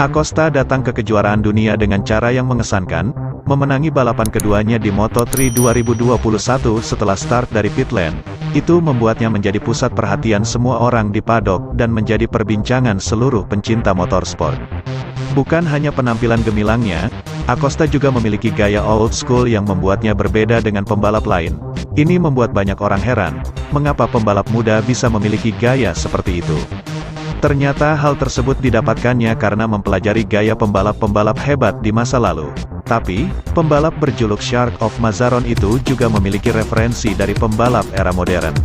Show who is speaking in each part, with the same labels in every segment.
Speaker 1: Acosta datang ke kejuaraan dunia dengan cara yang mengesankan, memenangi balapan keduanya di Moto3 2021 setelah start dari pit lane. Itu membuatnya menjadi pusat perhatian semua orang di paddock dan menjadi perbincangan seluruh pencinta motorsport. Bukan hanya penampilan gemilangnya, Acosta juga memiliki gaya old school yang membuatnya berbeda dengan pembalap lain. Ini membuat banyak orang heran, mengapa pembalap muda bisa memiliki gaya seperti itu. Ternyata hal tersebut didapatkannya karena mempelajari gaya pembalap-pembalap hebat di masa lalu. Tapi, pembalap berjuluk Shark of Mazaron itu juga memiliki referensi dari pembalap era modern.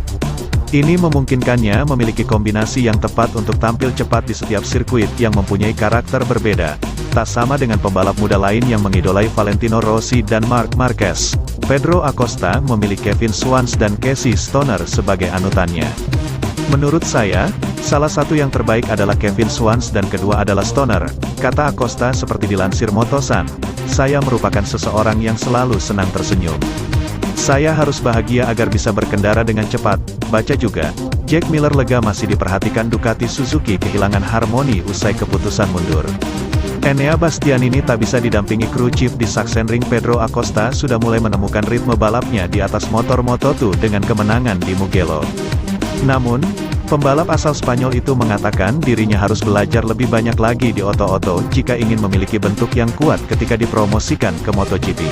Speaker 1: Ini memungkinkannya memiliki kombinasi yang tepat untuk tampil cepat di setiap sirkuit yang mempunyai karakter berbeda. Tak sama dengan pembalap muda lain yang mengidolai Valentino Rossi dan Marc Marquez, Pedro Acosta memilih Kevin Schwantz dan Casey Stoner sebagai anutannya. Menurut saya, salah satu yang terbaik adalah Kevin Schwantz dan kedua adalah Stoner, kata Acosta seperti dilansir Motosan. Saya merupakan seseorang yang selalu senang tersenyum. Saya harus bahagia agar bisa berkendara dengan cepat. Baca juga, Jack Miller lega masih diperhatikan Ducati Suzuki kehilangan harmoni usai keputusan mundur. Enea Bastianini tak bisa didampingi kru chief di Sachsenring. Pedro Acosta sudah mulai menemukan ritme balapnya di atas motor Moto2 dengan kemenangan di Mugello. Namun, pembalap asal Spanyol itu mengatakan dirinya harus belajar lebih banyak lagi di oto-oto jika ingin memiliki bentuk yang kuat ketika dipromosikan ke MotoGP.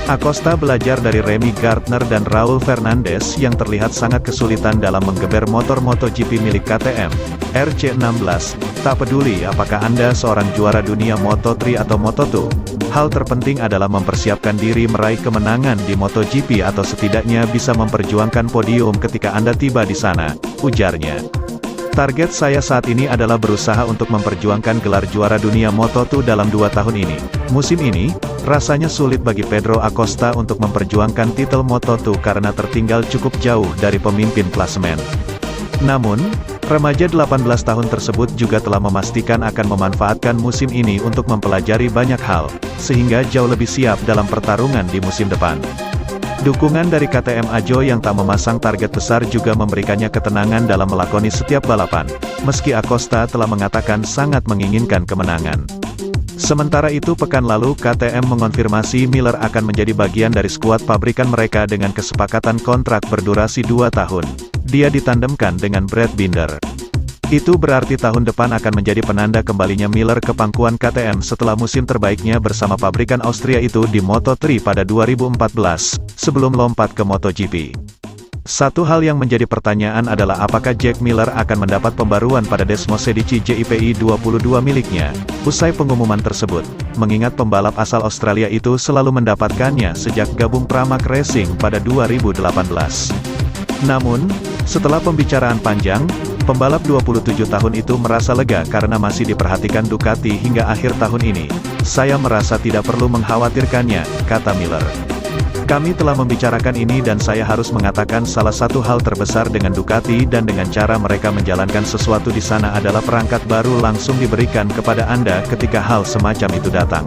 Speaker 1: Acosta belajar dari Remy Gardner dan Raul Fernandez yang terlihat sangat kesulitan dalam menggeber motor MotoGP milik KTM, RC16. Tak peduli apakah Anda seorang juara dunia Moto3 atau Moto2, hal terpenting adalah mempersiapkan diri meraih kemenangan di MotoGP atau setidaknya bisa memperjuangkan podium ketika Anda tiba di sana, ujarnya. Target saya saat ini adalah berusaha untuk memperjuangkan gelar juara dunia Moto2 dalam 2 tahun ini. Musim ini, rasanya sulit bagi Pedro Acosta untuk memperjuangkan titel Moto2 karena tertinggal cukup jauh dari pemimpin klasemen. Namun, remaja 18 tahun tersebut juga telah memastikan akan memanfaatkan musim ini untuk mempelajari banyak hal, sehingga jauh lebih siap dalam pertarungan di musim depan. Dukungan dari KTM Ajo yang tak memasang target besar juga memberikannya ketenangan dalam melakoni setiap balapan, meski Acosta telah mengatakan sangat menginginkan kemenangan. Sementara itu pekan lalu KTM mengonfirmasi Miller akan menjadi bagian dari skuad pabrikan mereka dengan kesepakatan kontrak berdurasi 2 tahun. Dia ditandemkan dengan Brad Binder. Itu berarti tahun depan akan menjadi penanda kembalinya Miller ke pangkuan KTM setelah musim terbaiknya bersama pabrikan Austria itu di Moto3 pada 2014, sebelum lompat ke MotoGP. Satu hal yang menjadi pertanyaan adalah apakah Jack Miller akan mendapat pembaruan pada Desmosedici JIPI 22 miliknya, usai pengumuman tersebut, mengingat pembalap asal Australia itu selalu mendapatkannya sejak gabung Pramac Racing pada 2018. Namun, setelah pembicaraan panjang, pembalap 27 tahun itu merasa lega karena masih diperhatikan Ducati hingga akhir tahun ini. Saya merasa tidak perlu mengkhawatirkannya, kata Miller. Kami telah membicarakan ini dan saya harus mengatakan salah satu hal terbesar dengan Ducati dan dengan cara mereka menjalankan sesuatu di sana adalah perangkat baru langsung diberikan kepada Anda ketika hal semacam itu datang.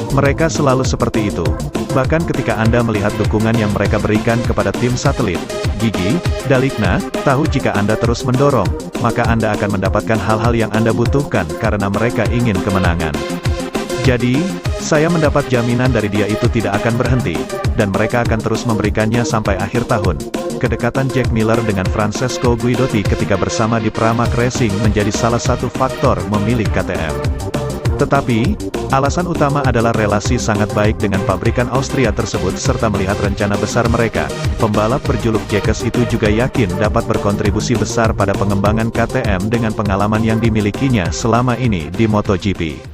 Speaker 1: Mereka selalu seperti itu. Bahkan ketika Anda melihat dukungan yang mereka berikan kepada tim satelit, Gigi, Dalikna, tahu jika Anda terus mendorong, maka Anda akan mendapatkan hal-hal yang Anda butuhkan karena mereka ingin kemenangan. Jadi, saya mendapat jaminan dari dia itu tidak akan berhenti, dan mereka akan terus memberikannya sampai akhir tahun. Kedekatan Jack Miller dengan Francesco Guidotti ketika bersama di Pramac Racing menjadi salah satu faktor memilih KTM. Tetapi, alasan utama adalah relasi sangat baik dengan pabrikan Austria tersebut serta melihat rencana besar mereka. Pembalap berjuluk Jacques itu juga yakin dapat berkontribusi besar pada pengembangan KTM dengan pengalaman yang dimilikinya selama ini di MotoGP.